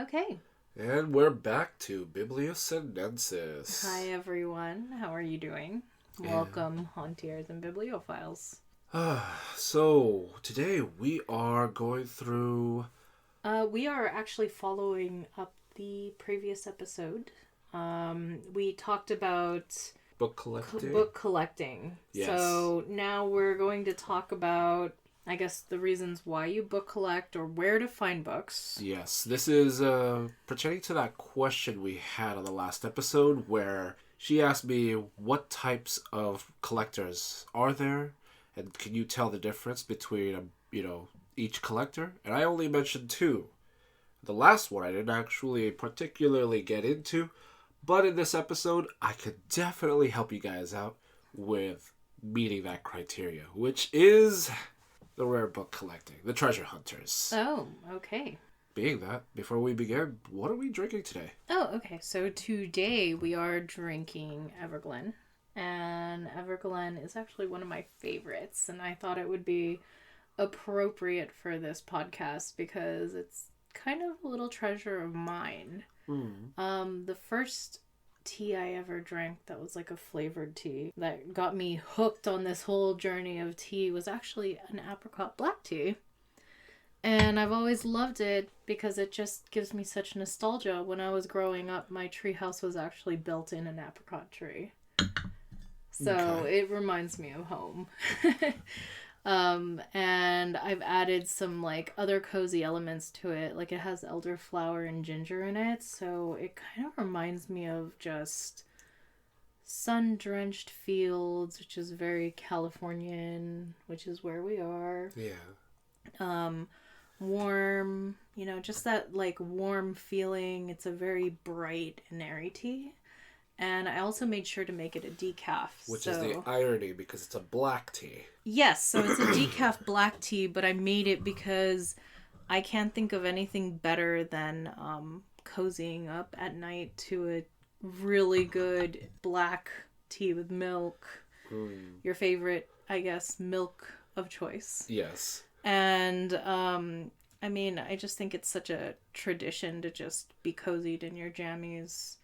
Okay. And we're back to Biblio Sinensis. Hi, everyone. How are you doing? Welcome, Hauntiers and Bibliophiles. So, today we are going through... We are actually following up the previous episode. We talked about... Book collecting? Book collecting. Yes. So, now we're going to talk about... I guess the reasons why you book collect or where to find books. Yes, this is pertaining to that question we had on the last episode where she asked me what types of collectors are there and can you tell the difference between, each collector? And I only mentioned two. The last one I didn't actually particularly get into, but in this episode I could definitely help you guys out with meeting that criteria, which is... the rare book collecting, the treasure hunters. Oh, okay. Being that, before we begin, what are we drinking today? Oh, okay. So today we are drinking Everglen. And Everglen is actually one of my favorites. And I thought it would be appropriate for this podcast because it's kind of a little treasure of mine. The first tea I ever drank that was like a flavored tea that got me hooked on this whole journey of tea was actually an apricot black tea. And I've always loved it because it just gives me such nostalgia. When I was growing up, my tree house was actually built in an apricot tree. So It reminds me of home. And I've added some like other cozy elements to it. Like it has elderflower and ginger in it. So it kind of reminds me of just sun-drenched fields, which is very Californian, which is where we are. Yeah. Warm, just that like warm feeling. It's a very bright and airy tea. And I also made sure to make it a decaf. Which is the irony because it's a black tea. Yes, so it's a decaf black tea, but I made it because I can't think of anything better than cozying up at night to a really good black tea with milk. Your favorite, I guess, milk of choice. Yes. And, I just think it's such a tradition to just be cozied in your jammies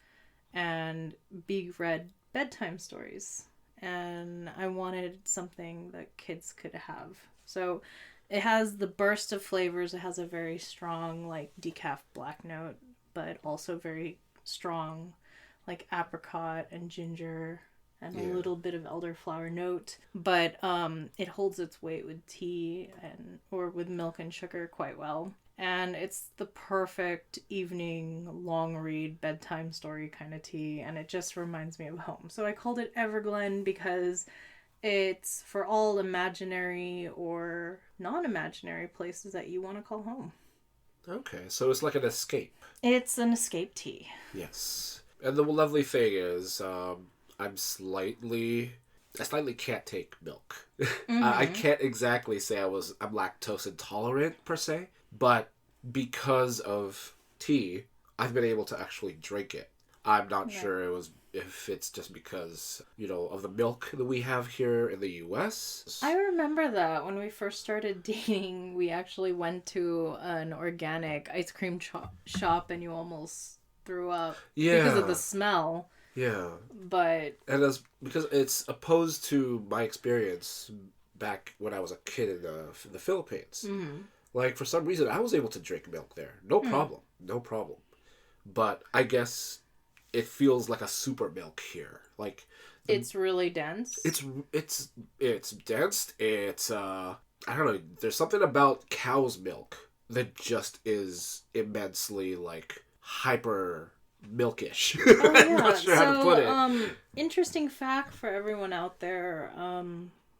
and be read bedtime stories. And I wanted something that kids could have. So it has the burst of flavors. It has a very strong, like, decaf black note, but also very strong, like, apricot and ginger and a little bit of elderflower note. But it holds its weight with tea or with milk and sugar quite well. And it's the perfect evening, long read, bedtime story kind of tea. And it just reminds me of home. So I called it Everglen because it's for all imaginary or non-imaginary places that you want to call home. Okay, so it's like an escape. It's an escape tea. Yes. And the lovely thing is, I slightly can't take milk. I can't exactly say I'm lactose intolerant per se. But because of tea, I've been able to actually drink it. I'm not sure if it's just because, of the milk that we have here in the U.S. I remember that when we first started dating, we actually went to an organic ice cream shop and you almost threw up because of the smell. Yeah. But... and because it's opposed to my experience back when I was a kid in the Philippines. Mm-hmm. Like, for some reason, I was able to drink milk there. No problem. No problem. But I guess it feels like a super milk here. Like... it's really dense? It's dense. It's, I don't know. There's something about cow's milk that just is immensely, like, hyper milkish. Oh, yeah. I'm not sure how to put it. Interesting fact for everyone out there.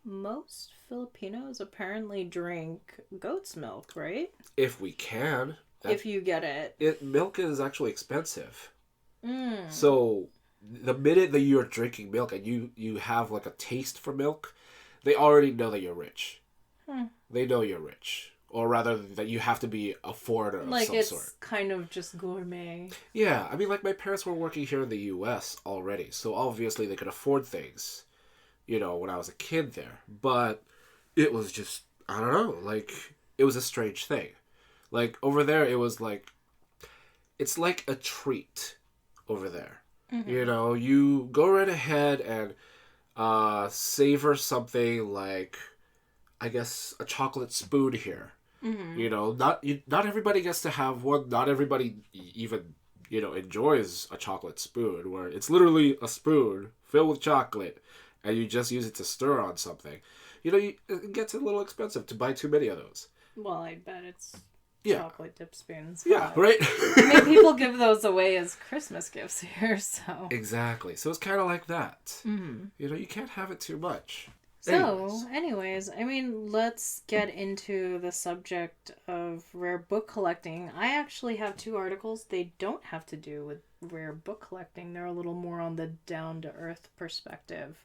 Most Filipinos apparently drink goat's milk, right? If we can. If you get it. Milk is actually expensive. So the minute that you're drinking milk and you have like a taste for milk, they already know that you're rich. They know you're rich. Or rather that you have to be a foreigner of some sort. Like it's kind of just gourmet. Yeah, I mean like my parents were working here in the U.S. already, so obviously they could afford things. When I was a kid there. But it was just, I don't know, like, it was a strange thing. Like, over there, it was like, it's like a treat over there. Mm-hmm. You know, you go right ahead and savor something like, I guess, a chocolate spoon here. Mm-hmm. You know, not everybody gets to have one. Not everybody even, enjoys a chocolate spoon, where it's literally a spoon filled with chocolate, and you just use it to stir on something. It gets a little expensive to buy too many of those. Well, I bet it's chocolate dip spoons. Yeah, right? I mean, people give those away as Christmas gifts here, so... Exactly. So it's kind of like that. Mm-hmm. You can't have it too much. So, anyways, I mean, let's get into the subject of rare book collecting. I actually have 2 articles. They don't have to do with rare book collecting. They're a little more on the down-to-earth perspective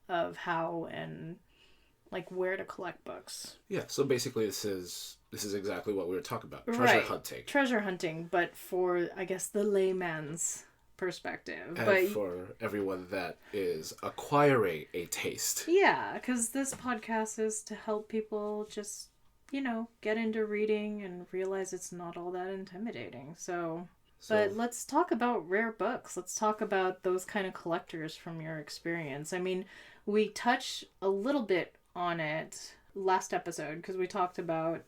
of how and, like, where to collect books. Yeah, so basically this is exactly what we were talking about. Treasure hunting. Treasure hunting, but for, I guess, the layman's perspective. And for everyone that is acquiring a taste. Yeah, because this podcast is to help people just, get into reading and realize it's not all that intimidating. But let's talk about rare books. Let's talk about those kind of collectors from your experience. I mean, we touched a little bit on it last episode because we talked about,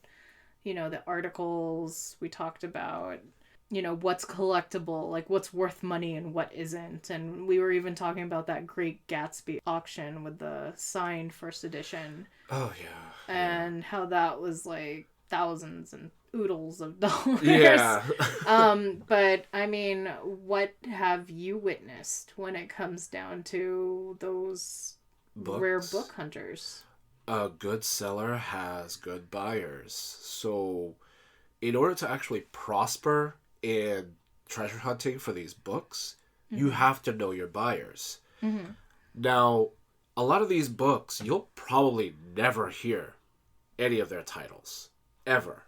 the articles. We talked about, what's collectible, like what's worth money and what isn't. And we were even talking about that Great Gatsby auction with the signed first edition. Oh, yeah. And how that was like thousands and oodles of dollars. Yeah. But I mean, what have you witnessed when it comes down to those rare book hunters? A good seller has good buyers. So in order to actually prosper in treasure hunting for these books, you have to know your buyers. Mm-hmm. Now, a lot of these books, you'll probably never hear any of their titles. Ever.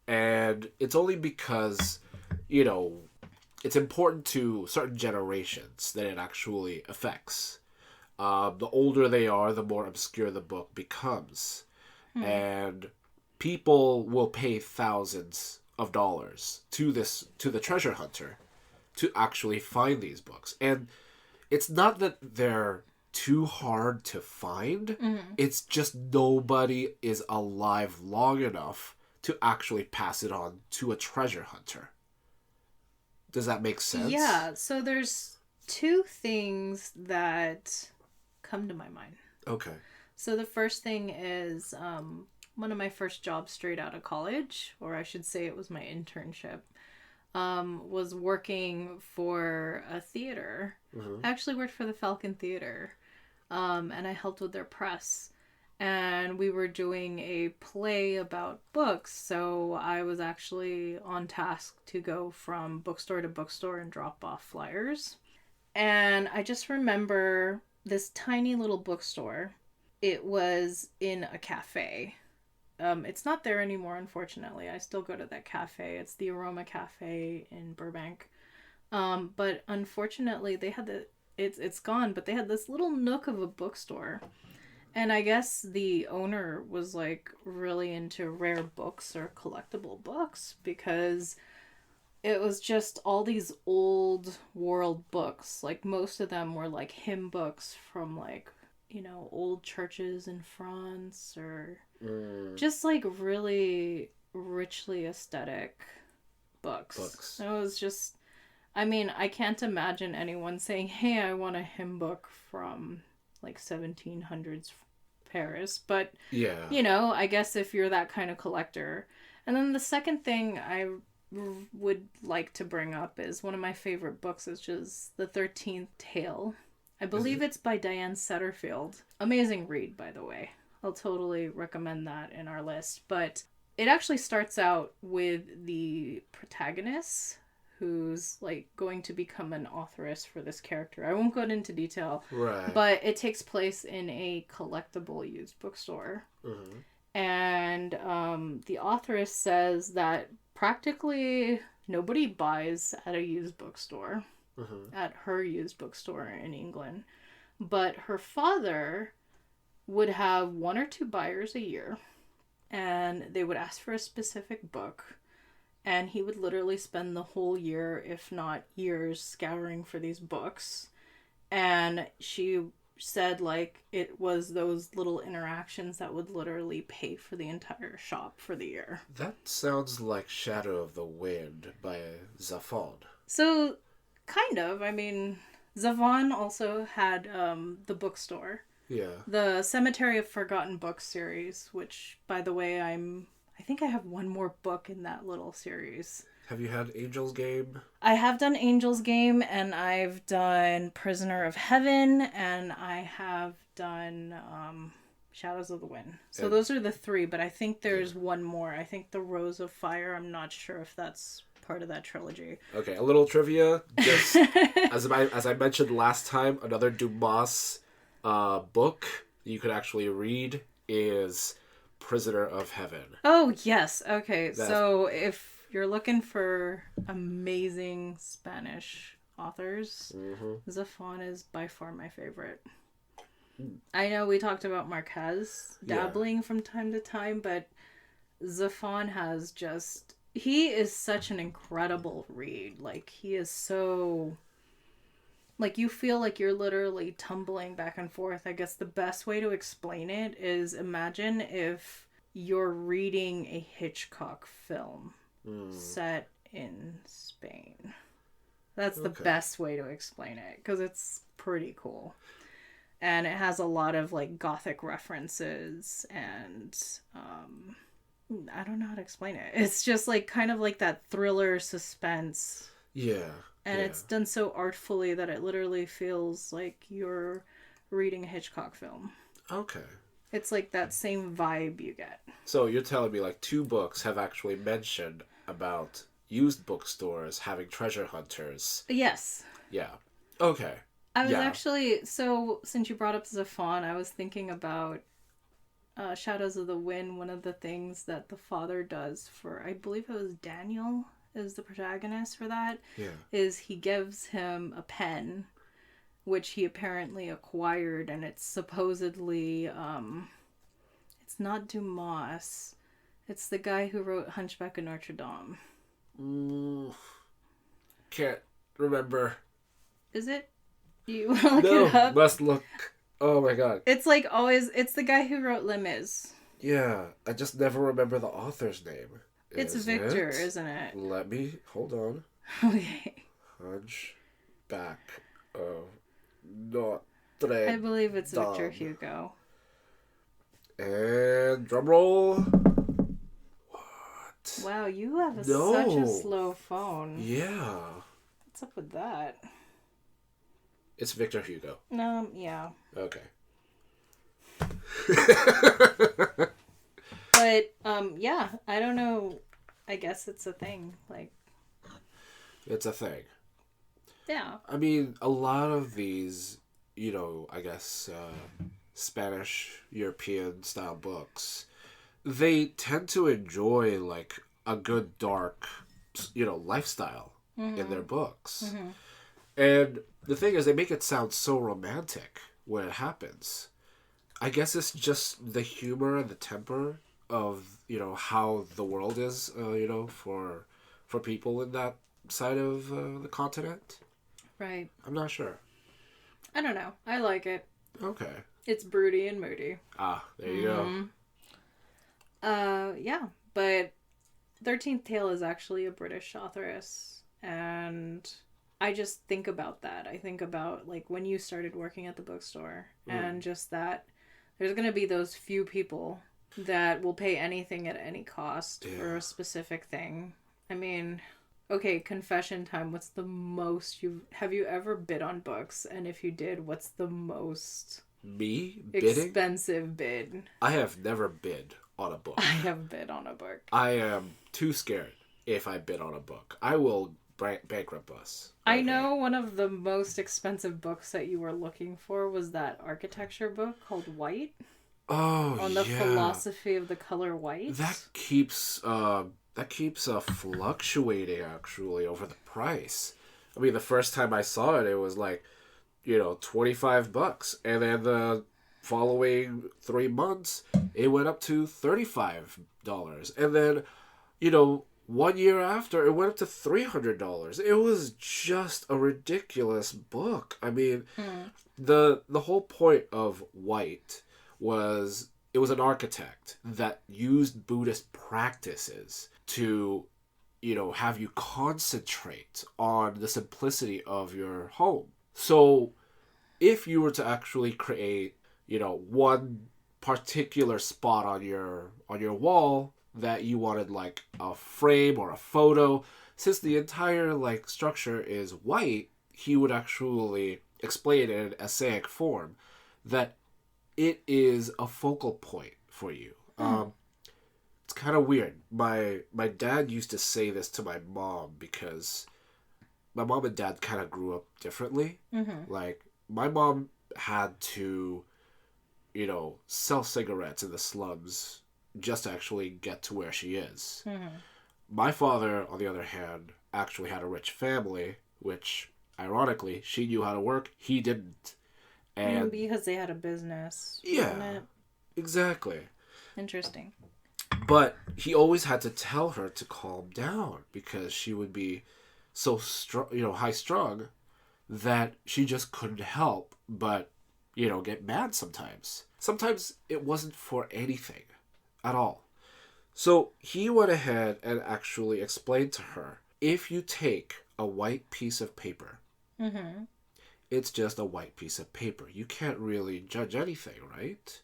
And it's only because, it's important to certain generations that it actually affects. The older they are, the more obscure the book becomes. And people will pay thousands of dollars to the treasure hunter to actually find these books. And it's not that they're too hard to find. It's just nobody is alive long enough to actually pass it on to a treasure hunter. Does that make sense? Yeah, so there's 2 things that come to my mind. Okay. So the first thing is one of my first jobs straight out of college, or I should say it was my internship, was working for a theater. I actually worked for the Falcon Theater, and I helped with their press. And we were doing a play about books, so I was actually on task to go from bookstore to bookstore and drop off flyers. And I just remember this tiny little bookstore. It was in a cafe. It's not there anymore, unfortunately. I still go to that cafe. It's the Aroma Cafe in Burbank. But unfortunately, they had it's gone, but they had this little nook of a bookstore. And I guess the owner was like really into rare books or collectible books because it was just all these old world books. Like most of them were like hymn books from like, old churches in France or just like really richly aesthetic books. It was just, I mean, I can't imagine anyone saying, hey, I want a hymn book from like 1700s Paris, but I guess if you're that kind of collector. And then the second thing I would like to bring up is one of my favorite books, which is The 13th Tale. I believe it's by Diane Setterfield. Amazing read, by the way. I'll totally recommend that in our list. But it actually starts out with the protagonist, who's like going to become an authoress for this character. I won't go into detail, right? But it takes place in a collectible used bookstore, and the authoress says that practically nobody buys at a used bookstore, at her used bookstore in England, but her father would have 1 or 2 buyers a year, and they would ask for a specific book. and he would literally spend the whole year, if not years, scouring for these books. And she said, like, it was those little interactions that would literally pay for the entire shop for the year. That sounds like Shadow of the Wind by Zafon. So, kind of. I mean, Zavon also had the bookstore. Yeah. The Cemetery of Forgotten Books series, which, by the way, I think I have one more book in that little series. Have you had Angel's Game? I have done Angel's Game, and I've done Prisoner of Heaven, and I have done Shadows of the Wind. So those are the three, but I think there's one more. I think The Rose of Fire. I'm not sure if that's part of that trilogy. Okay, a little trivia. Just as I mentioned last time, another Dumas book you could actually read is Prisoner of Heaven. Oh, yes. Okay, so if you're looking for amazing Spanish authors, Zafon is by far my favorite. I know we talked about Marquez dabbling from time to time, but Zafon has just... He is such an incredible read. Like, he is so... Like, you feel like you're literally tumbling back and forth. I guess the best way to explain it is, imagine if you're reading a Hitchcock film set in Spain. That's the best way to explain it, because it's pretty cool. And it has a lot of, like, Gothic references, and I don't know how to explain it. It's just, like, kind of like that thriller suspense. Yeah. And it's done so artfully that it literally feels like you're reading a Hitchcock film. Okay. It's like that same vibe you get. So you're telling me, like, 2 books have actually mentioned about used bookstores having treasure hunters. Yes. Yeah. Okay. I was actually... So, since you brought up Zafon, I was thinking about Shadows of the Wind. One of the things that the father does for... I believe it was Daniel is the protagonist for that. Yeah. Is he gives him a pen, which he apparently acquired, and it's supposedly... it's not Dumas. It's the guy who wrote Hunchback of Notre Dame. Can't remember. Is it? You want to look it up? Must look. Oh my god. It's like always, it's the guy who wrote Les Mis. Yeah, I just never remember the author's name. It's Victor, isn't it? Let me, hold on. Okay. Hunchback of Notre Dame. I believe it's Victor Hugo. And drumroll. What? Wow, you have such a slow phone. Yeah. What's up with that? It's Victor Hugo. Yeah. Okay. But, yeah, I don't know. I guess it's a thing. Like, it's a thing. Yeah. I mean, a lot of these, you know, I guess, Spanish, European style books, they tend to enjoy, like, a good dark, you know, lifestyle in their books. And the thing is, they make it sound so romantic when it happens. I guess it's just the humor and the temper of, you know, how the world is, you know, for people in that side of the continent. Right. I'm not sure. I don't know. I like it. Okay. It's broody and moody. Ah, there you go. Yeah, but 13th Tale is actually a British authoress, and I just think about that. I think about, like, when you started working at the bookstore, and just that there's going to be those few people that will pay anything at any cost for a specific thing. I mean, okay, confession time. What's the most have you ever bid on books? And if you did, what's the most Me bidding? expensive bid? I have never bid on a book. I have bid on a book. I am too scared if I bid on a book. I will bankrupt us. I know one of the most expensive books that you were looking for was that architecture book called White. Oh, on the philosophy of the color white. That keeps fluctuating actually over the price. I mean, the first time I saw it, it was like, you know, $25, and then the following 3 months, it went up to $35, and then, you know, 1 year after, it went up to $300. It was just a ridiculous book. I mean, the whole point of white was it was an architect that used Buddhist practices to, have you concentrate on the simplicity of your home. So if you were to actually create, one particular spot on your wall that you wanted like a frame or a photo, since the entire like structure is white, he would actually explain in an essaic form that it is a focal point for you. It's kind of weird. My dad used to say this to my mom because my mom and dad kind of grew up differently. Like, my mom had to, sell cigarettes in the slums just to actually get to where she is. My father, on the other hand, actually had a rich family, which, ironically, she knew how to work. He didn't. And because they had a business. Yeah, exactly. Interesting. But he always had to tell her to calm down because she would be so high-strung that she just couldn't help but, get mad sometimes. Sometimes it wasn't for anything at all. So he went ahead and actually explained to her, if you take a white piece of paper, it's just a white piece of paper. You can't really judge anything, right?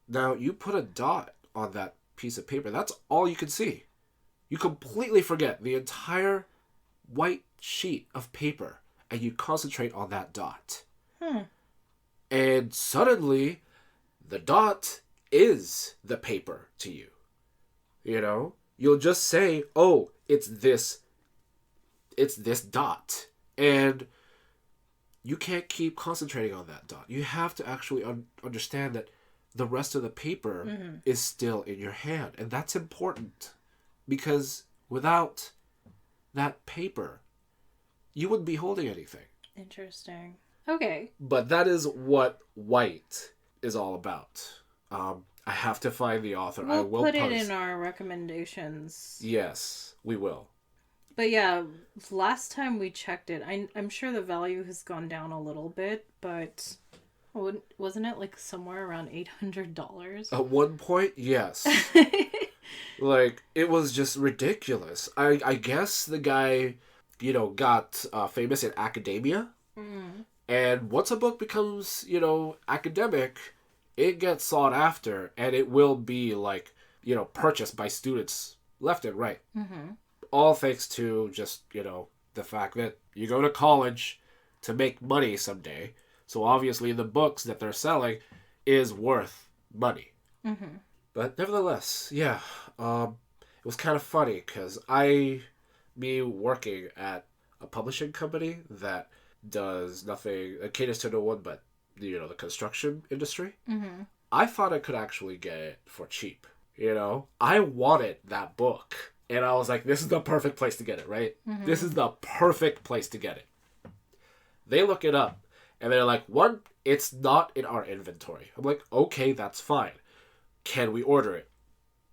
Now, you put a dot on that piece of paper. That's all you can see. You completely forget the entire white sheet of paper and you concentrate on that dot. And suddenly, the dot is the paper to you. You'll just say, oh, it's this dot. And you can't keep concentrating on that dot. You have to actually understand that the rest of the paper is still in your hand. And that's important because without that paper, you wouldn't be holding anything. Interesting. Okay. But that is what white is all about. I have to find the author. I will put it in our recommendations. Yes, we will. But yeah, last time we checked it, I'm sure the value has gone down a little bit, but wasn't it like somewhere around $800? At one point, yes. Like, it was just ridiculous. I guess the guy, got famous in academia. And once a book becomes, academic, it gets sought after, and it will be, like, purchased by students left and right. All thanks to just, the fact that you go to college to make money someday. So obviously the books that they're selling is worth money. But nevertheless, yeah, it was kind of funny because me working at a publishing company that does nothing, caters to no one but, the construction industry, I thought I could actually get it for cheap. I wanted that book. And I was like, this is the perfect place to get it, right? This is the perfect place to get it. They look it up. And they're like, one, it's not in our inventory. I'm like, okay, that's fine. Can we order it?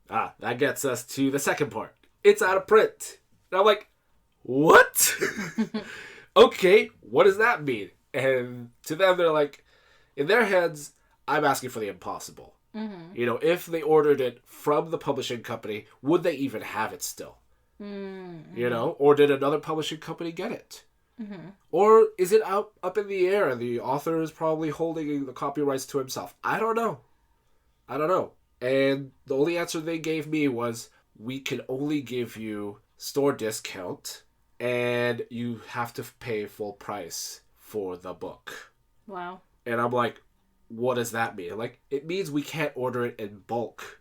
That gets us to the second part. It's out of print. And I'm like, what? Okay, what does that mean? And to them, they're like, in their heads, I'm asking for the impossible. If they ordered it from the publishing company, would they even have it still? Or did another publishing company get it? Or is it up in the air and the author is probably holding the copyrights to himself? I don't know. And the only answer they gave me was, we can only give you store discount and you have to pay full price for the book. Wow. And I'm like, what does that mean? Like, it means we can't order it in bulk.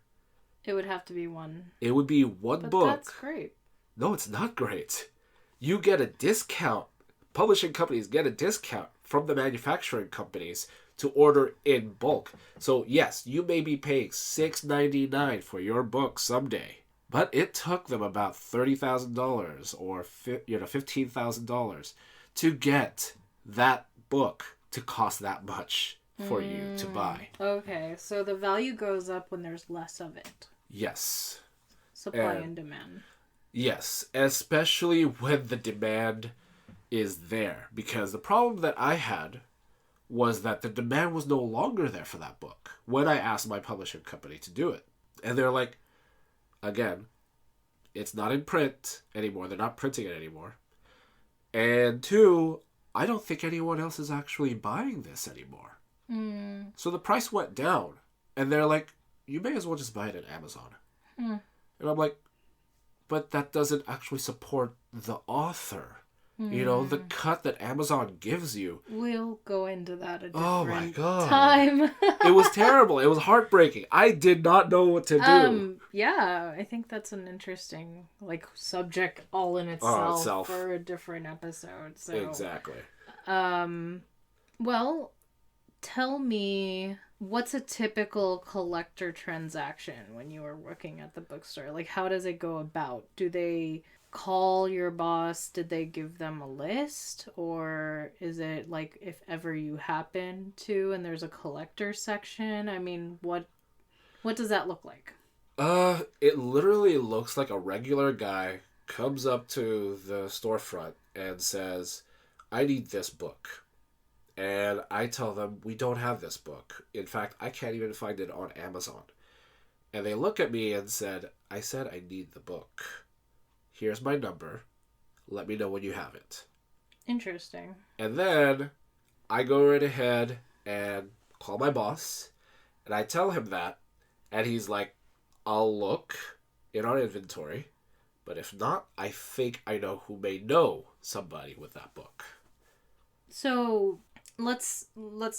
It would have to be one. It would be one but book. That's great. No, it's not great. You get a discount. Publishing companies get a discount from the manufacturing companies to order in bulk. So yes, you may be paying $6.99 for your book someday, but it took them about $30,000 or $15,000 to get that book to cost that much for you to buy. Okay, so the value goes up when there's less of it. Yes. Supply and demand. Yes, especially when the demand is there. Because the problem that I had was that the demand was no longer there for that book when I asked my publishing company to do it. And they're like, again, it's not in print anymore. They're not printing it anymore. And two, I don't think anyone else is actually buying this anymore. So the price went down. And they're like, you may as well just buy it at Amazon. And I'm like, but that doesn't actually support the author. You know, the cut that Amazon gives you. We'll go into that a Oh my different God. time. It was terrible. It was heartbreaking. I did not know what to do. Yeah, I think that's an interesting, like, subject all in itself for a different episode. So, exactly. Well, tell me, what's a typical collector transaction when you are working at the bookstore? Like, how does it go about? Do they call your boss? Did they give them a list? Or is it like if ever you happen to and there's a collector section? I mean, what does that look like? It literally looks like a regular guy comes up to the storefront and says, I need this book. And I tell them, we don't have this book. In fact, I can't even find it on Amazon. And they look at me and I said I need the book. Here's my number. Let me know when you have it. Interesting. And then I go right ahead and call my boss. And I tell him that. And he's like, I'll look in our inventory. But if not, I think I know who may know somebody with that book. So let's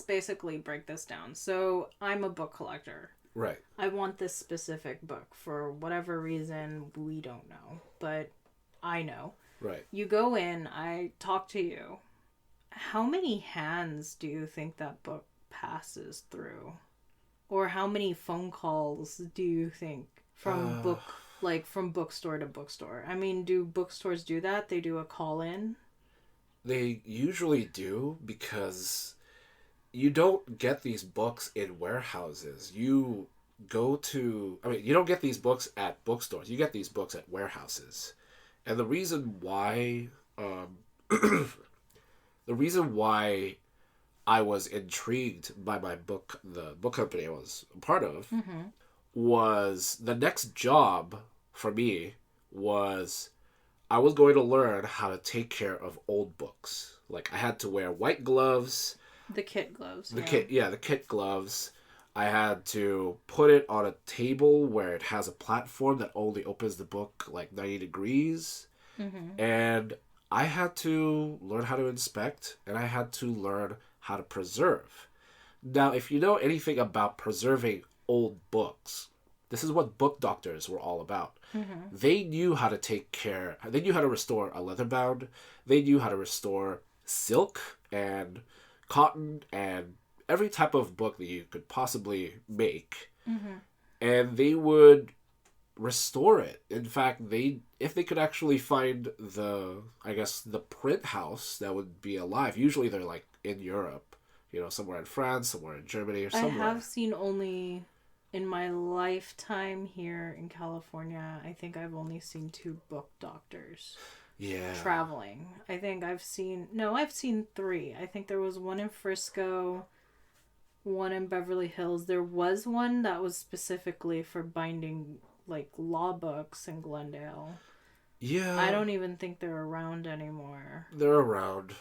basically break this down. So I'm a book collector. Right. I want this specific book for whatever reason we don't know, but I know. Right. You go in, I talk to you. How many hands do you think that book passes through? Or how many phone calls do you think from from bookstore to bookstore? I mean, do bookstores do that? They do a call in? They usually do, because you don't get these books in warehouses. You don't get these books at bookstores. You get these books at warehouses. And the reason why the reason why I was intrigued by the book company I was a part of, was the next job for me was I was going to learn how to take care of old books. Like, I had to wear white gloves. The kit gloves. The kit gloves. I had to put it on a table where it has a platform that only opens the book like 90 degrees. And I had to learn how to inspect, and I had to learn how to preserve. Now, if you know anything about preserving old books, this is what book doctors were all about. They knew how to restore a leather bound. They knew how to restore silk and cotton and every type of book that you could possibly make. And they would restore it. In fact, if they could actually find the print house that would be alive, usually they're like in Europe, somewhere in France, somewhere in Germany, or somewhere. I have seen only, in my lifetime here in California, I think I've only seen 2 book doctors. Yeah. Traveling. I think I've seen 3. I think there was one in Frisco, one in Beverly Hills. There was one that was specifically for binding like law books in Glendale. Yeah. I don't even think they're around anymore. They're around.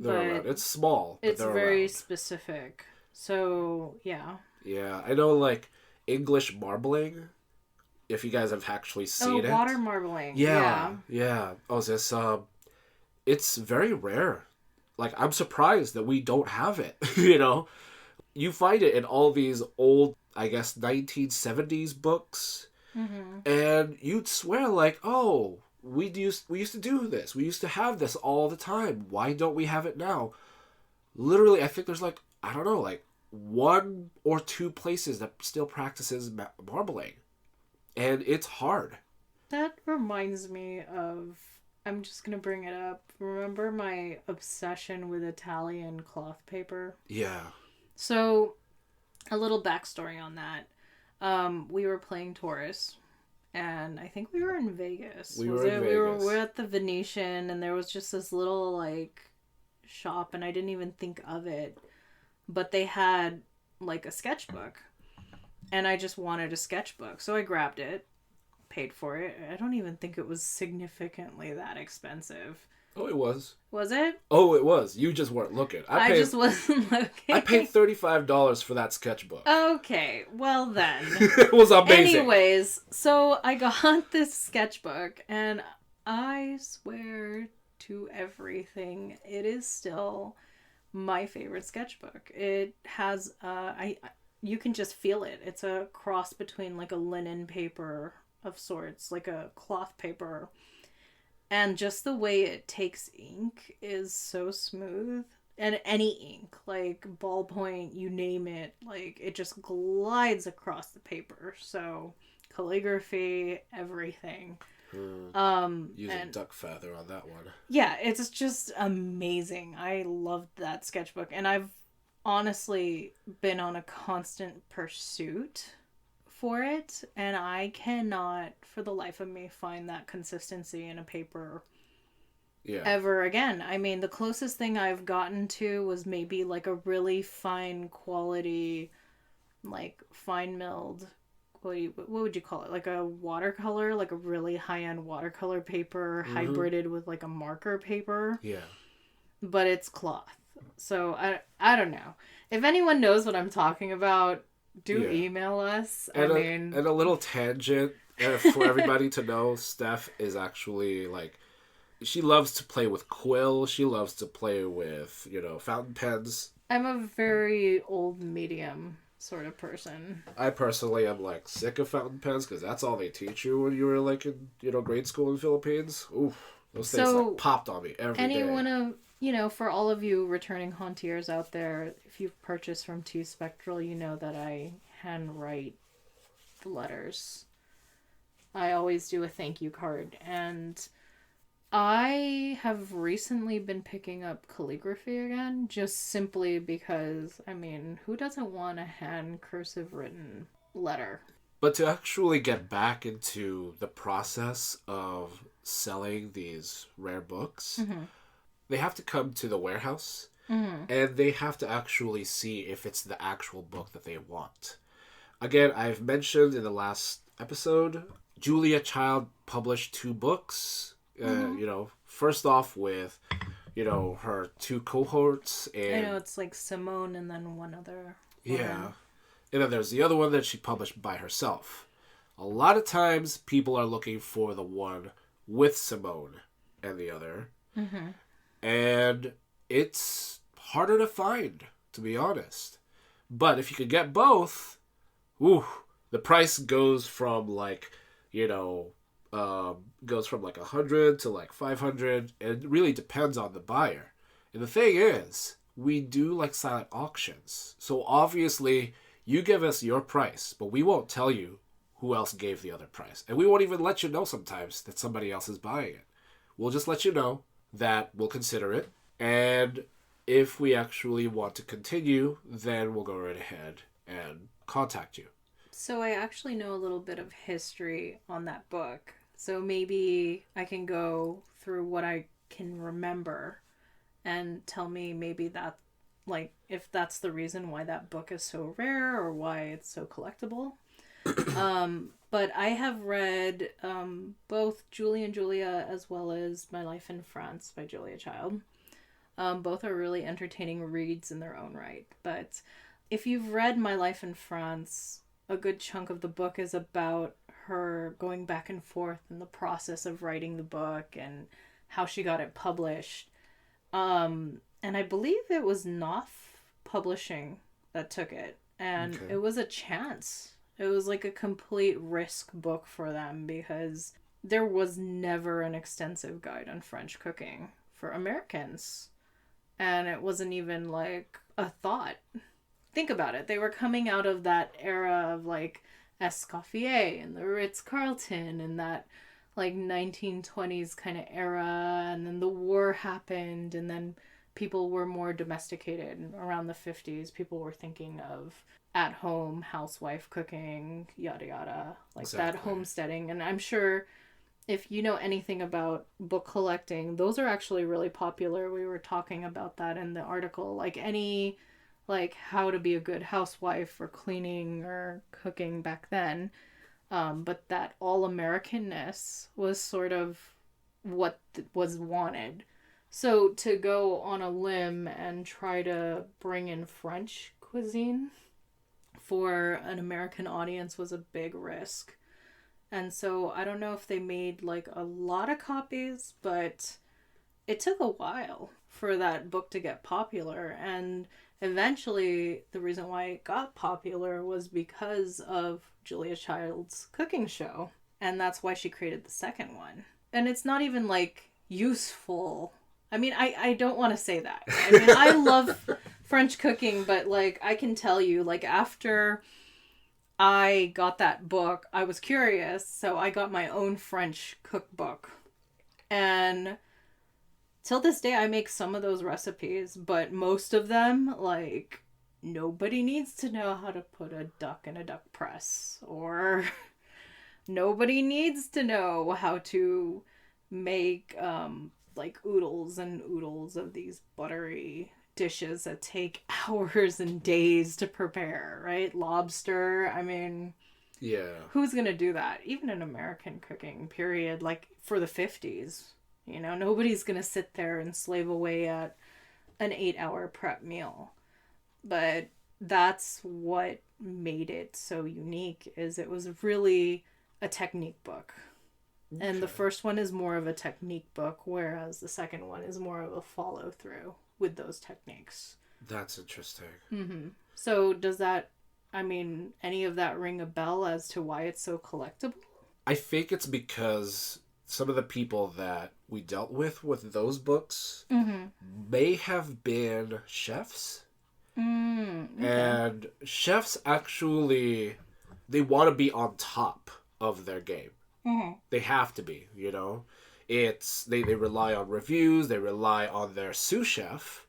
It's small. But it's very specific. So, yeah. Yeah. I know, like, English marbling, if you guys have actually seen it. Water marbling. Yeah. Oh, it's very rare. Like, I'm surprised that we don't have it, You find it in all these old, 1970s books. And you'd swear, like, oh, we used to do this. We used to have this all the time. Why don't we have it now? Literally, I think there's, like, I don't know, like, 1 or 2 places that still practices marbling. And it's hard. That reminds me of, I'm just going to bring it up. Remember my obsession with Italian cloth paper? Yeah. So, a little backstory on that. We were playing Taurus, And I think we were in Vegas. We were in Vegas. We were at the Venetian, and there was just this little, like, shop, and I didn't even think of it. But they had, like, a sketchbook. And I just wanted a sketchbook. So I grabbed it, paid for it. I don't even think it was significantly that expensive. Oh, it was. Was it? Oh, it was. You just weren't looking. I just wasn't looking. I paid $35 for that sketchbook. Okay, well then. It was amazing. Anyways, so I got this sketchbook, and I swear to everything, it is still my favorite sketchbook. It has, you can just feel it. It's a cross between like a linen paper of sorts, like a cloth paper. And just the way it takes ink is so smooth. And any ink, like ballpoint, you name it, like it just glides across the paper. So calligraphy, everything. Using duck feather on that one. Yeah, it's just amazing. I loved that sketchbook. And I've honestly been on a constant pursuit for it, and I cannot for the life of me find that consistency in a paper ever again. I mean, the closest thing I've gotten to was maybe like a really fine quality, like fine milled, what would you call it, like a watercolor, like a really high-end watercolor paper hybrided with like a marker paper. But it's cloth. So I don't know if anyone knows what I'm talking about. Email us. And a little tangent for everybody to know, Steph is actually like, she loves to play with quill. She loves to play with, fountain pens. I'm a very old medium sort of person. I personally am like sick of fountain pens because that's all they teach you when you were like in, grade school in the Philippines. Oof, those things like popped on me every day. For all of you returning haunters out there, if you've purchased from Spectral, you know that I handwrite the letters. I always do a thank you card. And I have recently been picking up calligraphy again, just simply because, I mean, who doesn't want a hand cursive written letter? But to actually get back into the process of selling these rare books... They have to come to the warehouse, and they have to actually see if it's the actual book that they want. Again, I've mentioned in the last episode, Julia Child published 2 books. First off with, her 2 cohorts. And I know, it's like Simone and then one other. Yeah. And then there's the other one that she published by herself. A lot of times, people are looking for the one with Simone and the other. And it's harder to find, to be honest. But if you could get both, the price goes from like, goes from like 100 to like 500. And it really depends on the buyer. And the thing is, we do like silent auctions. So obviously, you give us your price, but we won't tell you who else gave the other price. And we won't even let you know sometimes that somebody else is buying it. We'll just let you know that we'll consider it, and if we actually want to continue, then we'll go right ahead and contact you. So I actually know a little bit of history on that book, so maybe I can go through what I can remember and tell me maybe that, like, if that's the reason why that book is so rare or why it's so collectible. But I have read both Julie and Julia as well as My Life in France by Julia Child. Both are really entertaining reads in their own right. But if you've read My Life in France, a good chunk of the book is about her going back and forth in the process of writing the book and how she got it published. And I believe it was Knopf Publishing that took it. And It was a chance. It was like a complete risk book for them because there was never an extensive guide on French cooking for Americans. And it wasn't even like a thought. Think about it. They were coming out of that era of like Escoffier and the Ritz-Carlton and that like 1920s kind of era. And then the war happened. And then people were more domesticated. Around the 50s, people were thinking of at-home housewife cooking, yada yada, like that homesteading. And I'm sure if you know anything about book collecting, those are actually really popular. We were talking about that in the article. Like how to be a good housewife or cleaning or cooking back then. But that all-Americanness was sort of what was wanted. So to go on a limb and try to bring in French cuisine for an American audience was a big risk. And so I don't know if they made like a lot of copies, but it took a while for that book to get popular. And eventually the reason why it got popular was because of Julia Child's cooking show. And that's why she created the second one. And it's not even like useful. I mean, I don't want to say that. I mean, I love French cooking, but like I can tell you, like after I got that book, I was curious, so I got my own French cookbook. And till this day, I make some of those recipes, but most of them, like, nobody needs to know how to put a duck in a duck press, or nobody needs to know how to make, like, oodles and oodles of these buttery dishes that take hours and days to prepare, right? Lobster, I mean, yeah, who's gonna do that? Even in American cooking, period, like for the 50s, you know, nobody's gonna sit there and slave away at an 8-hour prep meal. But that's what made it so unique, is it was really a technique book. Okay. And the first one is more of a technique book, whereas the second one is more of a follow through with those techniques. That's interesting. Mm-hmm. So does that, I mean, any of that ring a bell as to why it's so collectible? I think it's because some of the people that we dealt with those books may have been chefs. Okay. And chefs actually, they want to be on top of their game. Mm-hmm. They have to be, you know. It's they rely on reviews, they rely on their sous chef,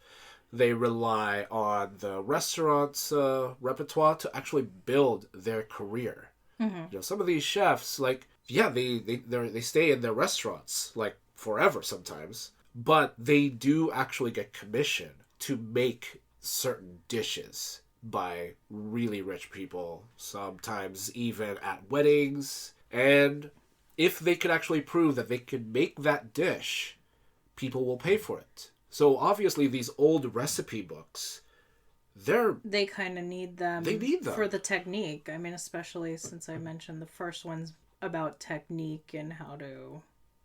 they rely on the restaurant's repertoire to actually build their career. Mm-hmm. You know, some of these chefs, like, yeah, they stay in their restaurants like forever sometimes, but they do actually get commission to make certain dishes by really rich people, sometimes even at weddings. And if they could actually prove that they could make that dish, people will pay for it. So obviously these old recipe books, they kind of need them. They need them for the technique. I mean, especially since I mentioned the first one's about technique and how to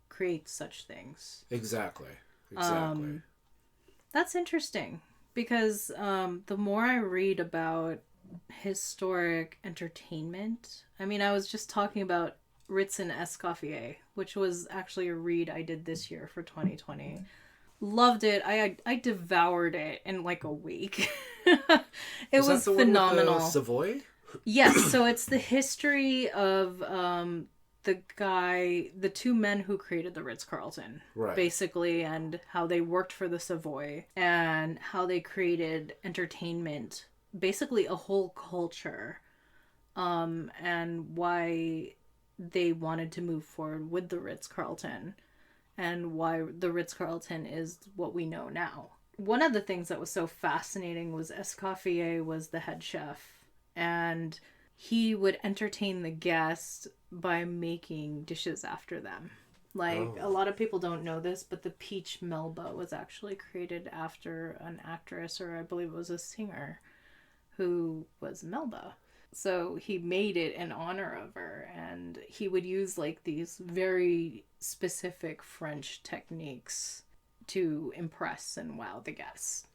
create such things. Exactly. That's interesting, because the more I read about historic entertainment, I mean, I was just talking about Ritz and Escoffier, which was actually a read I did this year for 2020. Loved it. I devoured it in like a week. It was phenomenal. One with, Savoy? Yes, so it's the history of the two men who created the Ritz-Carlton, right, basically, and how they worked for the Savoy and how they created entertainment, basically a whole culture, and why they wanted to move forward with the Ritz-Carlton and why the Ritz-Carlton is what we know now. One of the things that was so fascinating was Escoffier was the head chef, and he would entertain the guests by making dishes after them. Like, a lot of people don't know this, but the peach Melba was actually created after an actress, or I believe it was a singer, who was Melba. So he made it in honor of her, and he would use like these very specific French techniques to impress and wow the guests.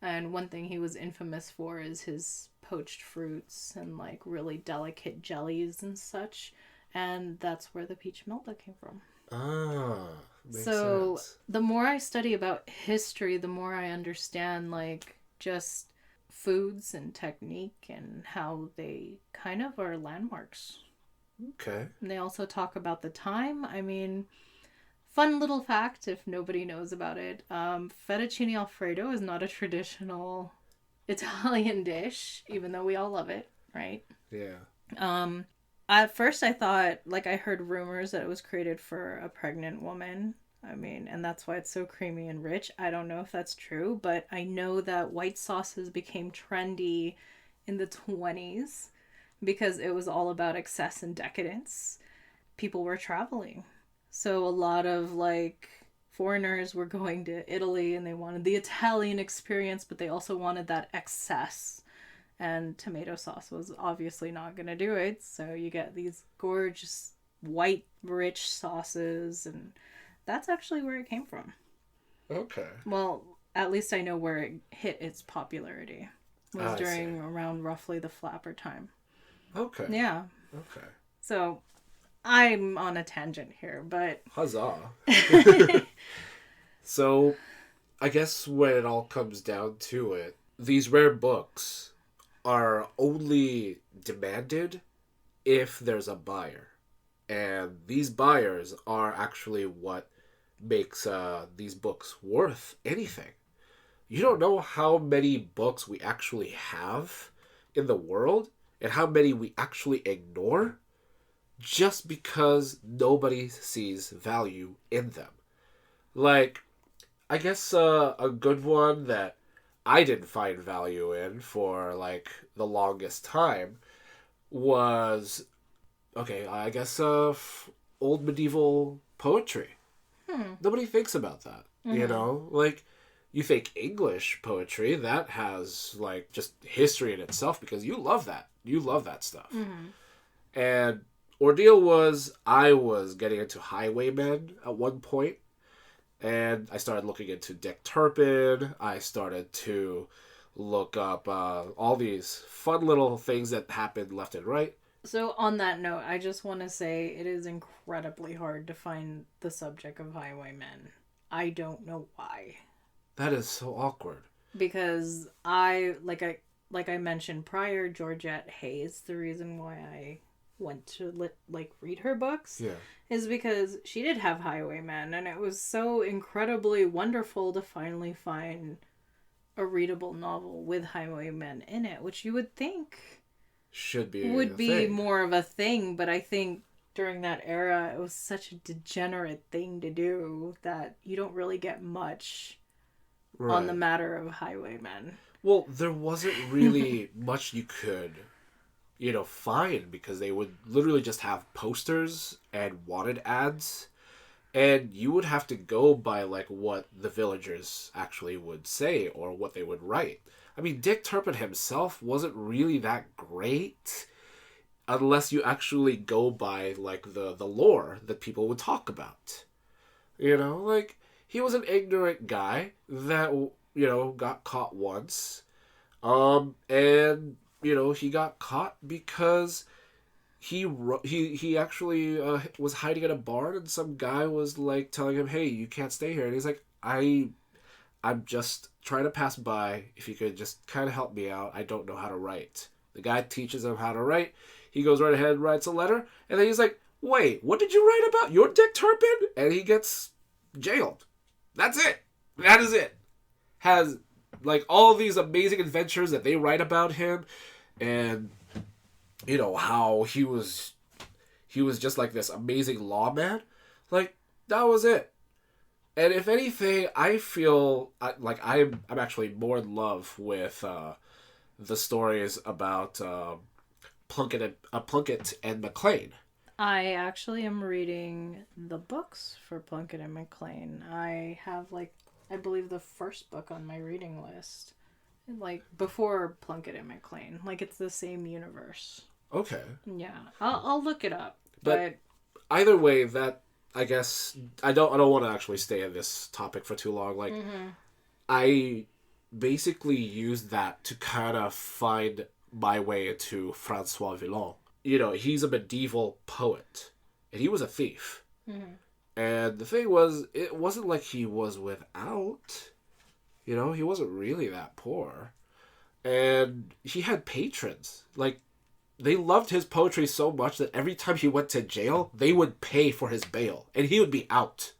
And one thing he was infamous for is his poached fruits and like really delicate jellies and such. And that's where the peach Melba came from. Makes so sense. The more I study about history, the more I understand like just foods and technique and how they kind of are landmarks. Okay. And they also talk about the time. I mean, Fun little fact, if nobody knows about it, fettuccine alfredo is not a traditional Italian dish, even though we all love it, right? Yeah. At first I thought, like, I heard rumors that it was created for a pregnant woman. I mean, and that's why it's so creamy and rich. I don't know if that's true, but I know that white sauces became trendy in the 20s because it was all about excess and decadence. People were traveling. So a lot of, like, foreigners were going to Italy and they wanted the Italian experience, but they also wanted that excess. And tomato sauce was obviously not going to do it. So you get these gorgeous white, rich sauces, and that's actually where it came from. Okay. Well, at least I know where it hit its popularity. It was during around roughly the Flapper time. Okay. Yeah. Okay. So I'm on a tangent here, but... Huzzah. So, I guess when it all comes down to it, these rare books are only demanded if there's a buyer. And these buyers are actually what makes these books worth anything. You don't know how many books we actually have in the world and how many we actually ignore just because nobody sees value in them. Like, I guess a good one that I didn't find value in for, like, the longest time was, okay, I guess old medieval poetry. Nobody thinks about that, you know? Like, you think English poetry, that has, like, just history in itself because you love that. You love that stuff. And ordeal was, I was getting into Highwaymen at one point, and I started looking into Dick Turpin. I started to look up all these fun little things that happened left and right. So on that note, I just want to say it is incredibly hard to find the subject of Highwaymen. I don't know why. That is so awkward. Because like I mentioned prior, Georgette Hayes, the reason why I went to read her books is because she did have Highwaymen, and it was so incredibly wonderful to finally find a readable novel with Highwaymen in it, which you would think would be more of a thing, but I think during that era it was such a degenerate thing to do that you don't really get much on the matter of Highwaymen. Well, there wasn't really much you could, find because they would literally just have posters and wanted ads, and you would have to go by, like, what the villagers actually would say or what they would write. I mean, Dick Turpin himself wasn't really that great unless you actually go by, like, the lore that people would talk about. Like, he was an ignorant guy that, got caught once. And, he got caught because he actually was hiding in a barn, and some guy was, like, telling him, hey, you can't stay here. And he's like, I'm just trying to pass by. If you could just kind of help me out. I don't know how to write. The guy teaches him how to write. He goes right ahead and writes a letter. And then he's like, wait, what did you write about? You're Dick Turpin? And he gets jailed. That's it. That is it. Has, like, all these amazing adventures that they write about him. And, how he was just, like, this amazing lawman. Like, that was it. And if anything, I feel like I'm actually more in love with the stories about Plunkett and Maclean. I actually am reading the books for Plunkett and Maclean. I have, I believe the first book on my reading list. Before Plunkett and Maclean. It's the same universe. Okay. Yeah. I'll look it up. But either way, that... I guess I don't want to actually stay on this topic for too long. I basically used that to kind of find my way into Francois Villon. He's a medieval poet, and he was a thief. And the thing was, it wasn't like he was without. He wasn't really that poor, and he had patrons. They loved his poetry so much that every time he went to jail, they would pay for his bail. And he would be out.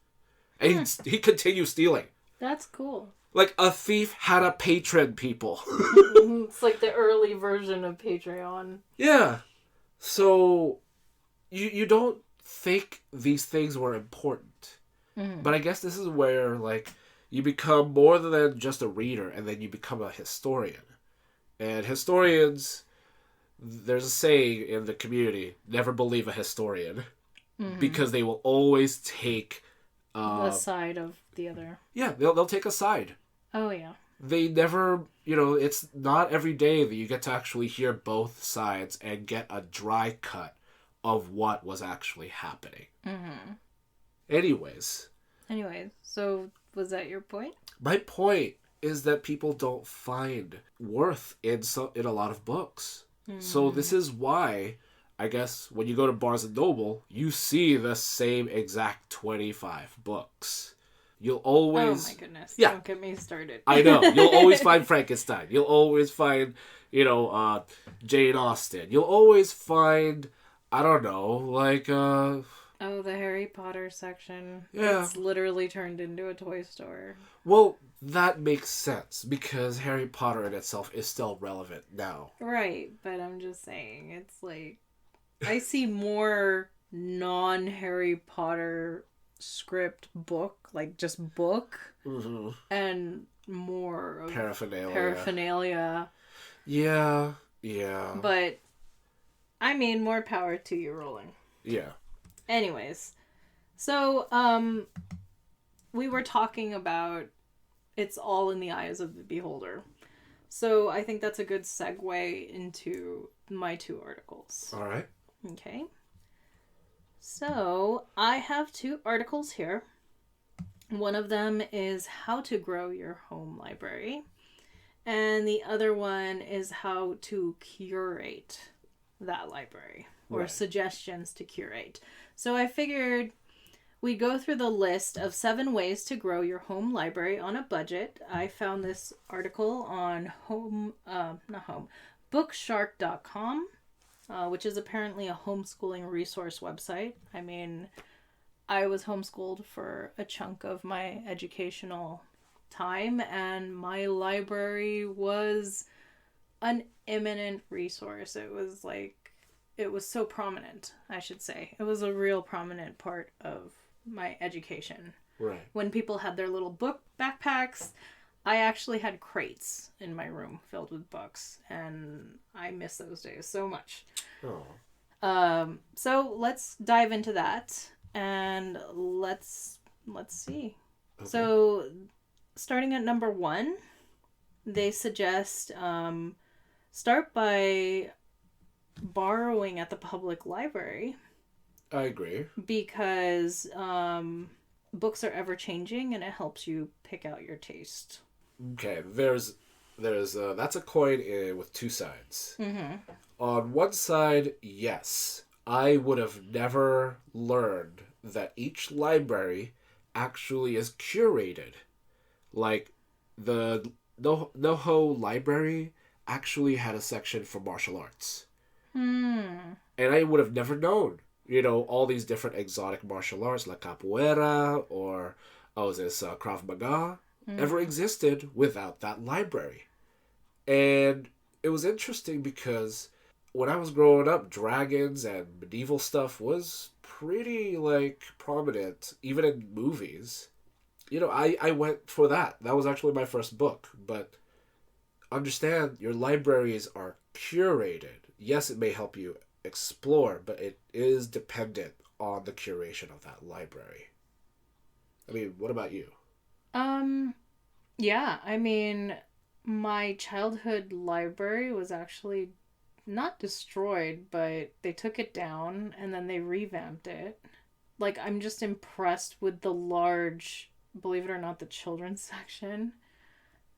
And he continues stealing. That's cool. Like, a thief had a patron, people. It's like the early version of Patreon. Yeah. So, you don't think these things were important. Mm. But I guess this is where, like, you become more than just a reader, and then you become a historian. And historians, there's a saying in the community, never believe a historian. Mm-hmm. Because they will always take... the side of the other. Yeah, they'll take a side. Oh, yeah. They never, it's not every day that you get to actually hear both sides and get a dry cut of what was actually happening. Mm-hmm. Anyways, so was that your point? My point is that people don't find worth in a lot of books. Mm. So this is why, I guess, when you go to Barnes & Noble, you see the same exact 25 books. You'll always... Oh my goodness. Yeah. Don't get me started. I know. You'll always find Frankenstein. You'll always find, Jane Austen. You'll always find, I don't know, like... Oh, the Harry Potter section. Yeah. It's literally turned into a toy store. Well, that makes sense, because Harry Potter in itself is still relevant now. Right, but I'm just saying, it's like... I see more non-Harry Potter script book, like just book, mm-hmm. and more of paraphernalia. Yeah. But, I mean, more power to you, Rowling. Yeah. Anyways, so, we were talking about it's all in the eyes of the beholder. So I think that's a good segue into my 2 articles. All right. Okay. So I have 2 articles here. One of them is how to grow your home library. And the other one is how to curate that library, or suggestions to curate. So I figured we'd go through the list of 7 ways to grow your home library on a budget. I found this article on bookshark.com, which is apparently a homeschooling resource website. I mean, I was homeschooled for a chunk of my educational time, and my library was an eminent resource. It was so prominent, I should say. It was a real prominent part of my education. Right. When people had their little book backpacks, I actually had crates in my room filled with books, and I miss those days so much. Oh. So let's dive into that, and let's see. Okay. So, starting at number 1, they suggest start by borrowing at the public library. I agree. Because books are ever changing, and it helps you pick out your taste. Okay, there's that's a coin with 2 sides. Mm-hmm. On one side, yes, I would have never learned that each library actually is curated. Like, the NoHo library actually had a section for martial arts. And I would have never known, all these different exotic martial arts like capoeira or, Krav Maga ever existed without that library. And it was interesting because when I was growing up, dragons and medieval stuff was pretty, prominent, even in movies. I went for that. That was actually my first book. But understand, your libraries are curated. Yes, it may help you explore, but it is dependent on the curation of that library. I mean, what about you? Yeah, I mean, my childhood library was actually not destroyed, but they took it down and then they revamped it. I'm just impressed with the large, believe it or not, the children's section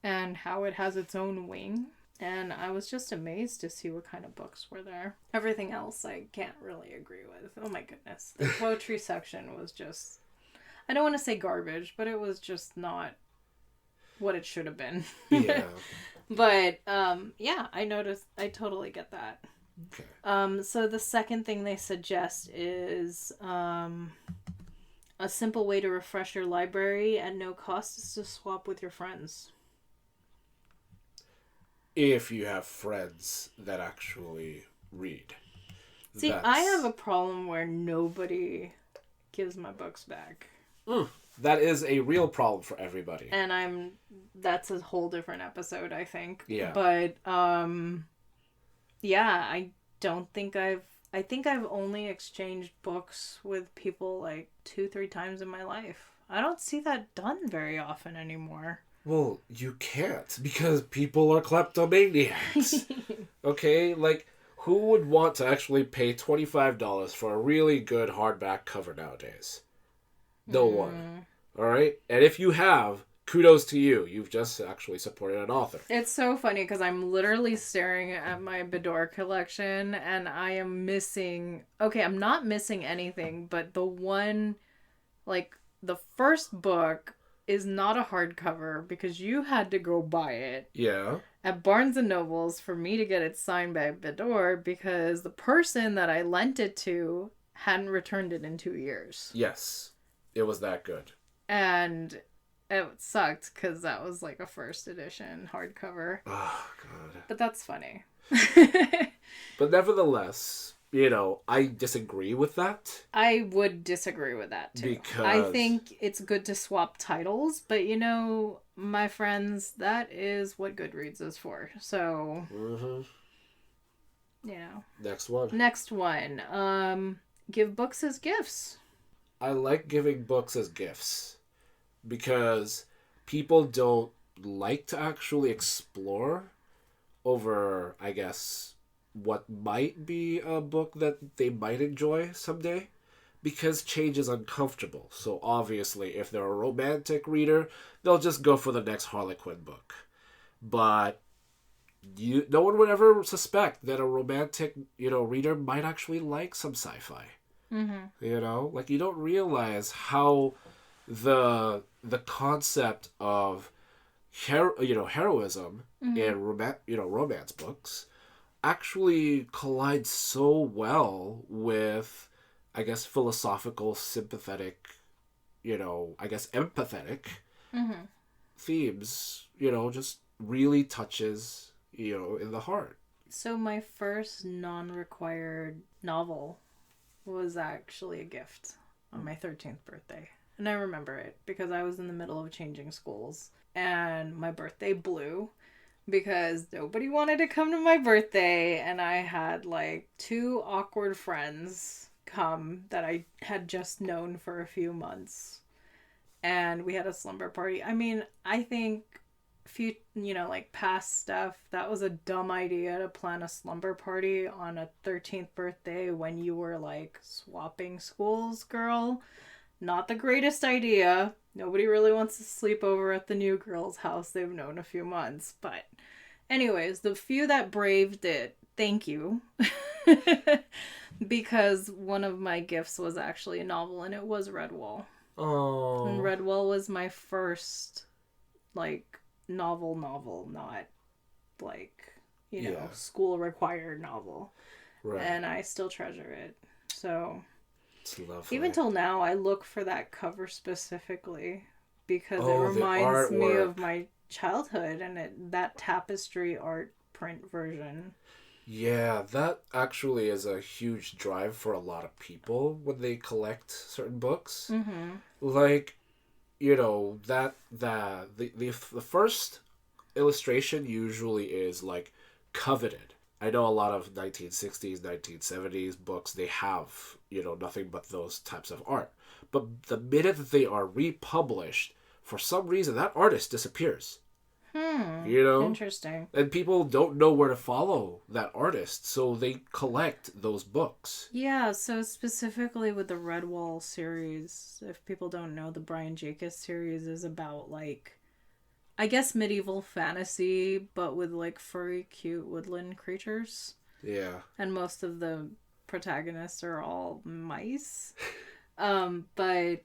and how it has its own wing. And I was just amazed to see what kind of books were there. Everything else I can't really agree with. Oh my goodness. The poetry section was just, I don't want to say garbage, but it was just not what it should have been. Yeah. But, yeah, I totally get that. Okay. So the second thing they suggest is, A simple way to refresh your library at no cost is to swap with your friends. If you have friends that actually read. See, I have a problem where nobody gives my books back. That is a real problem for everybody. And that's a whole different episode, I think. Yeah. But, yeah, I think I've only exchanged books with people like 2-3 times in my life. I don't see that done very often anymore. Well, you can't because people are kleptomaniacs. Okay? Like, who would want to actually pay $25 for a really good hardback cover nowadays? No one. Alright? And if you have, kudos to you. You've just actually supported an author. It's so funny because I'm literally staring at my Bidor collection and I am missing... Okay, I'm not missing anything, but the one... Like, the first book is not a hardcover because you had to go buy it. Yeah. At Barnes & Noble's for me to get it signed by Bidor because the person that I lent it to hadn't returned it in 2 years. Yes. It was that good. And it sucked because that was like a first edition hardcover. Oh, God. But that's funny. But nevertheless, I disagree with that. I would disagree with that too. Because I think it's good to swap titles, but my friends, that is what Goodreads is for. So, Next one. Give books as gifts. I like giving books as gifts because people don't like to actually explore over, I guess, what might be a book that they might enjoy someday because change is uncomfortable. So obviously, if they're a romantic reader, they'll just go for the next Harlequin book. But no one would ever suspect that a romantic, reader might actually like some sci-fi. Mm-hmm. Like you don't realize how the concept of heroism in romance books actually collides so well with, I guess, philosophical, sympathetic, empathetic themes, just really touches, in the heart. So my first non-required novel was actually a gift on my 13th birthday. And I remember it because I was in the middle of changing schools and my birthday blew because nobody wanted to come to my birthday and I had like 2 awkward friends come that I had just known for a few months and we had a slumber party. I mean, I think past stuff, that was a dumb idea to plan a slumber party on a 13th birthday when you were like swapping schools, girl. Not the greatest idea. Nobody really wants to sleep over at the new girl's house they've known a few months. But anyways, the few that braved it, thank you. Because one of my gifts was actually a novel and it was Redwall. Oh. And Redwall was my first novel, not school required novel. Right. And I still treasure it. So it's lovely. Even till now I look for that cover specifically because it reminds me of my childhood and that tapestry art print version. Yeah, that actually is a huge drive for a lot of people when they collect certain books. Mm-hmm. Like, the first illustration usually is like coveted. I know a lot of 1960s, 1970s books, they have, nothing but those types of art. But the minute that they are republished, for some reason, that artist disappears. Interesting. And people don't know where to follow that artist, so they collect those books. Yeah, so specifically with the Redwall series, if people don't know, the Brian Jacobs series is about, I guess medieval fantasy, but with, furry, cute woodland creatures. Yeah. And most of the protagonists are all mice. But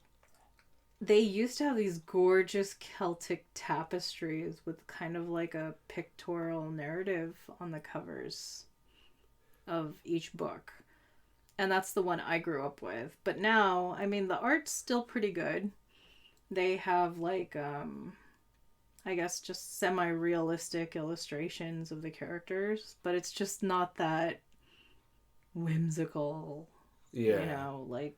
they used to have these gorgeous Celtic tapestries with kind of like a pictorial narrative on the covers of each book. And that's the one I grew up with. But now, I mean, the art's still pretty good. They have like, I guess just semi-realistic illustrations of the characters, but it's just not that whimsical, like,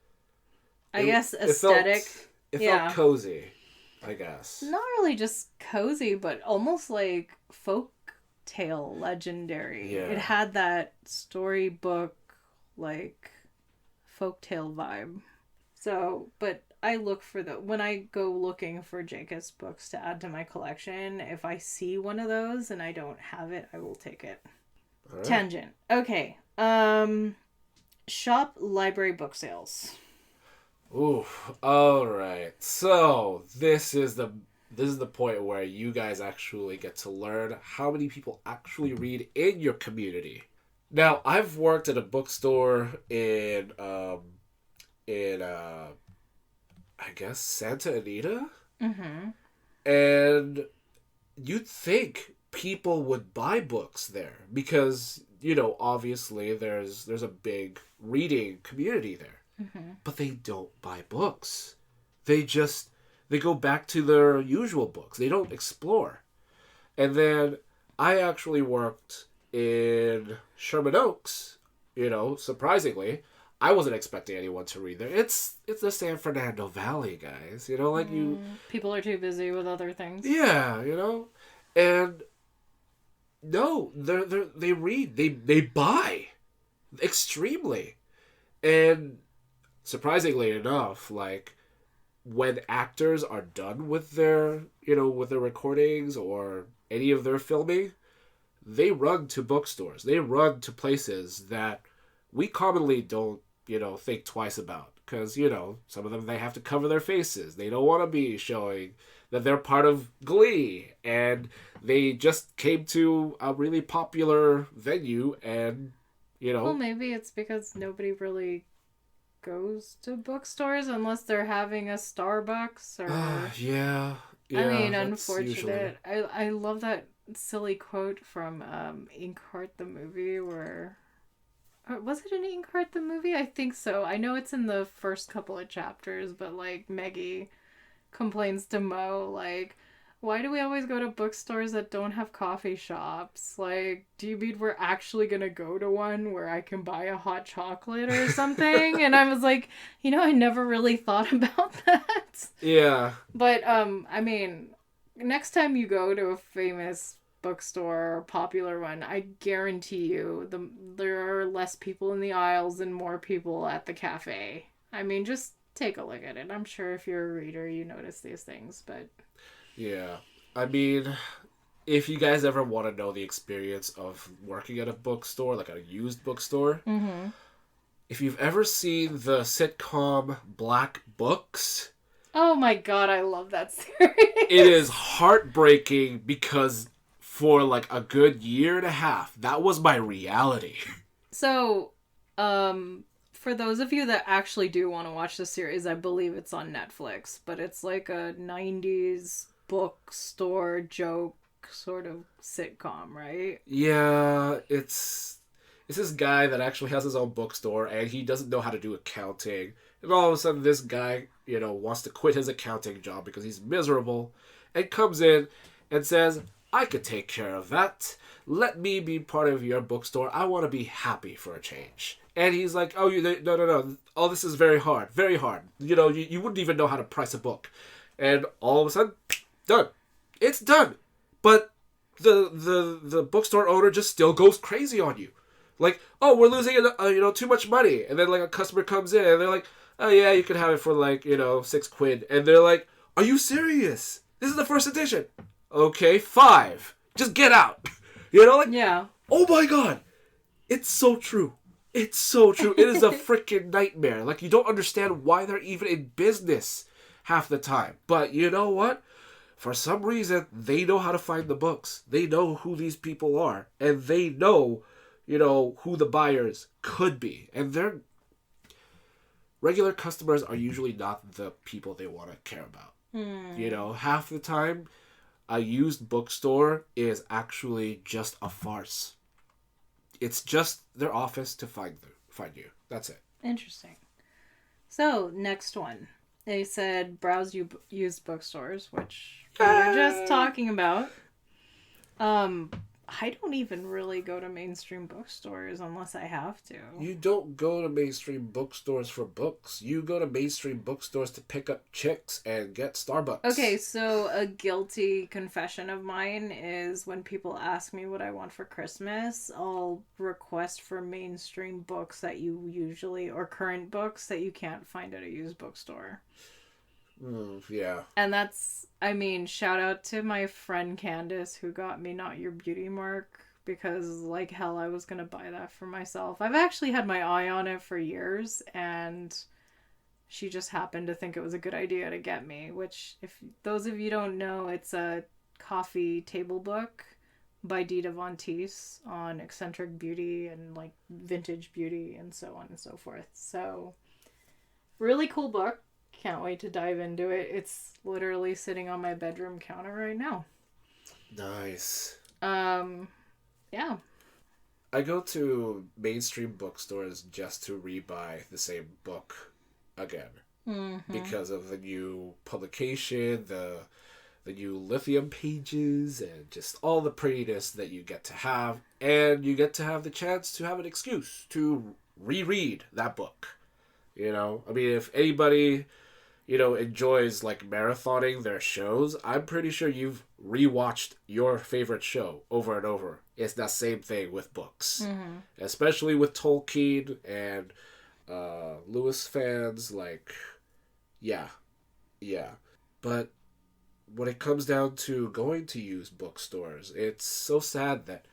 I guess aesthetic. It felt cozy, I guess. Not really just cozy, but almost like folk tale legendary. Yeah. It had that storybook, like, folktale vibe. So, but I look for when I go looking for Jacob's books to add to my collection, if I see one of those and I don't have it, I will take it. All right. Tangent. Okay. Shop library book sales. Ooh, all right. So this is the point where you guys actually get to learn how many people actually read in your community. Now, I've worked at a bookstore in I guess Santa Anita, and you'd think people would buy books there because obviously there's a big reading community there. But they don't buy books. They go back to their usual books. They don't explore. And then I actually worked in Sherman Oaks, surprisingly. I wasn't expecting anyone to read there. It's the San Fernando Valley, guys. People are too busy with other things. Yeah, And no, they read. They buy extremely. And surprisingly enough, like, when actors are done with their recordings or any of their filming, they run to bookstores. They run to places that we commonly don't, think twice about. Because, some of them, they have to cover their faces. They don't want to be showing that they're part of Glee. And they just came to a really popular venue and, Well, maybe it's because nobody really goes to bookstores unless they're having a Starbucks or yeah, I mean, unfortunate. Usually... I love that silly quote from Inkheart the movie where was it in Inkheart the movie? I think so. I know it's in the first couple of chapters, but like Maggie complains to Mo like, why do we always go to bookstores that don't have coffee shops? Like, do you mean we're actually going to go to one where I can buy a hot chocolate or something? And I was like, I never really thought about that. Yeah. But, I mean, next time you go to a famous bookstore or popular one, I guarantee you there are less people in the aisles and more people at the cafe. I mean, just take a look at it. I'm sure if you're a reader, you notice these things, but... Yeah. I mean, if you guys ever want to know the experience of working at a bookstore, like a used bookstore, if you've ever seen the sitcom Black Books... Oh my god, I love that series. It is heartbreaking because for like a good year and a half, that was my reality. So, for those of you that actually do want to watch the series, I believe it's on Netflix, but it's like a 90s bookstore joke sort of sitcom, right? Yeah, it's this guy that actually has his own bookstore and he doesn't know how to do accounting. And all of a sudden this guy, wants to quit his accounting job because he's miserable and comes in and says, I could take care of that. Let me be part of your bookstore. I want to be happy for a change. And he's like, oh, no. All this is very hard, very hard. You wouldn't even know how to price a book. And all of a sudden, done. It's done. But the bookstore owner just still goes crazy on you. Like, oh, we're losing, too much money. And then, like, a customer comes in and they're like, oh, yeah, you can have it for, like, £6. And they're like, are you serious? This is the first edition. Okay, $5. Just get out. Yeah. Oh my god. It's so true. It's so true. It is a freaking nightmare. Like, you don't understand why they're even in business half the time. But you know what? For some reason, they know how to find the books. They know who these people are. And they know, who the buyers could be. And their regular customers are usually not the people they want to care about. Half the time, a used bookstore is actually just a farce. It's just their office to find you. That's it. Interesting. So, next one. They said browse used bookstores, which we were just talking about. I don't even really go to mainstream bookstores unless I have to. You don't go to mainstream bookstores for books. You go to mainstream bookstores to pick up chicks and get Starbucks. Okay, so a guilty confession of mine is when people ask me what I want for Christmas, I'll request for mainstream books that you usually, or current books that you can't find at a used bookstore. Yeah. And that's, I mean, shout out to my friend Candace who got me Not Your Beauty Mark, because like hell I was going to buy that for myself. I've actually had my eye on it for years, and she just happened to think it was a good idea to get me, which, if those of you don't know, it's a coffee table book by Dita Von Teese on eccentric beauty and like vintage beauty and so on and so forth. So, really cool book. Can't wait to dive into it. It's literally sitting on my bedroom counter right now. Nice. Yeah. I go to mainstream bookstores just to rebuy the same book again. Mm-hmm. Because of the new publication, the new lithium pages, and just all the prettiness that you get to have. And you get to have the chance to have an excuse to reread that book. You know? I mean, if anybody, enjoys like marathoning their shows, I'm pretty sure you've rewatched your favorite show over and over. It's that same thing with books. Mm-hmm. Especially with Tolkien and Lewis fans, like, yeah. But when it comes down to going to used bookstores, it's so sad that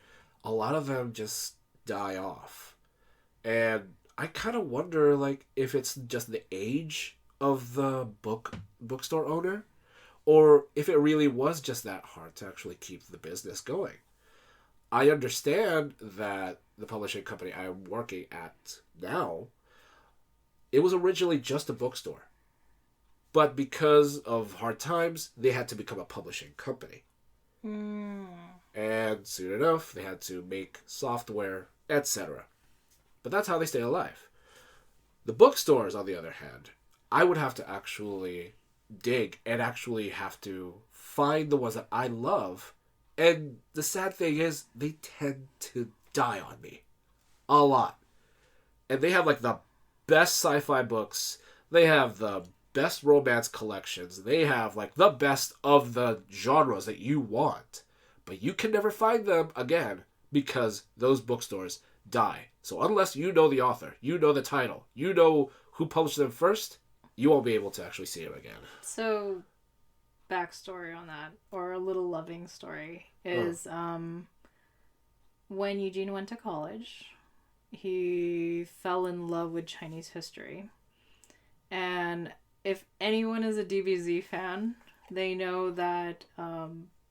a lot of them just die off. And I kind of wonder, like, if it's just the age of the bookstore owner, or if it really was just that hard to actually keep the business going. I understand that the publishing company I'm working at now, it was originally just a bookstore. But because of hard times, they had to become a publishing company. And soon enough, they had to make software, etc. But that's how they stay alive. The bookstores, on the other hand, I would have to actually dig and actually have to find the ones that I love. And the sad thing is, they tend to die on me. A lot. And they have like the best sci-fi books. They have the best romance collections. They have like the best of the genres that you want. But you can never find them again because those bookstores die. So unless you know the author, you know the title, you know who published them first, you won't be able to actually see them again. So, backstory on that, or a little loving story, is when Eugene went to college, he fell in love with Chinese history. And if anyone is a DBZ fan, they know that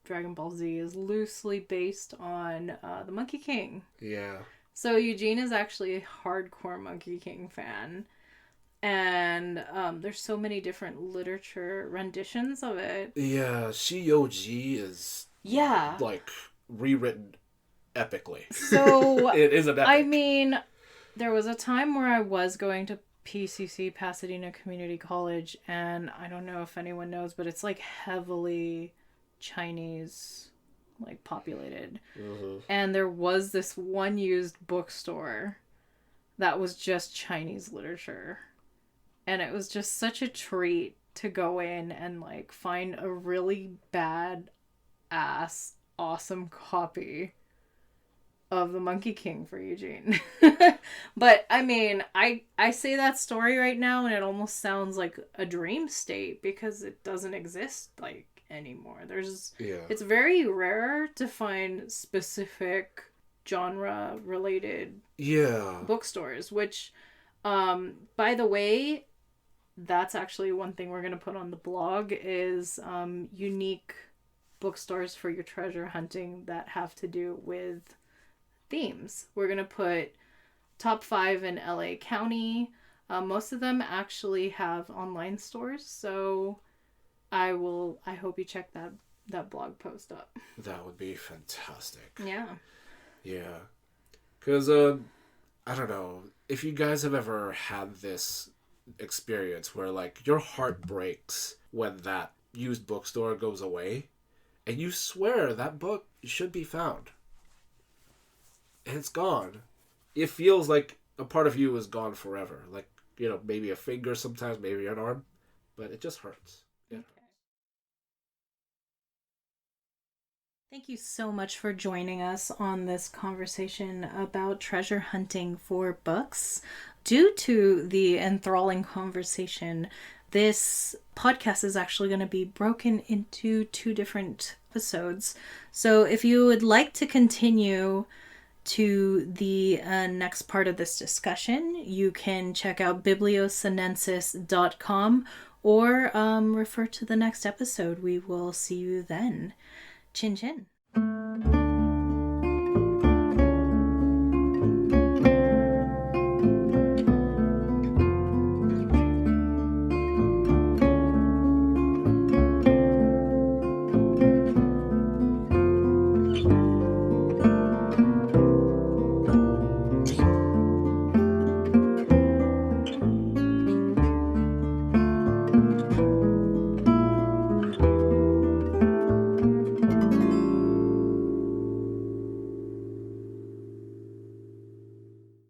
Dragon Ball Z is loosely based on the Monkey King. Yeah. So Eugene is actually a hardcore Monkey King fan. And there's so many different literature renditions of it. Yeah, Shi-Yo-Ji is like rewritten epically. So it is an epic. I mean, there was a time where I was going to PCC, Pasadena Community College, and I don't know if anyone knows, but it's like heavily Chinese like populated. Mm-hmm. And there was this one used bookstore that was just Chinese literature. And it was just such a treat to go in and like find a really bad ass awesome copy of the Monkey King for Eugene. But I mean, I say that story right now and it almost sounds like a dream state because it doesn't exist like anymore. It's very rare to find specific genre related bookstores, which by the way, that's actually one thing we're going to put on the blog is unique bookstores for your treasure hunting that have to do with themes. We're going to put top 5 in LA County. Most of them actually have online stores, so I hope you check that blog post up. That would be fantastic. Yeah. Yeah. Because I don't know, if you guys have ever had this experience where, like, your heart breaks when that used bookstore goes away, and you swear that book should be found, and it's gone. It feels like a part of you is gone forever. Like, maybe a finger sometimes, maybe an arm, but it just hurts. Yeah. Thank you so much for joining us on this conversation about treasure hunting for books. Due to the enthralling conversation, this podcast is actually going to be broken into 2 different episodes. So if you would like to continue to the next part of this discussion, you can check out bibliosinensis.com or refer to the next episode. We will see you then. Chin chin.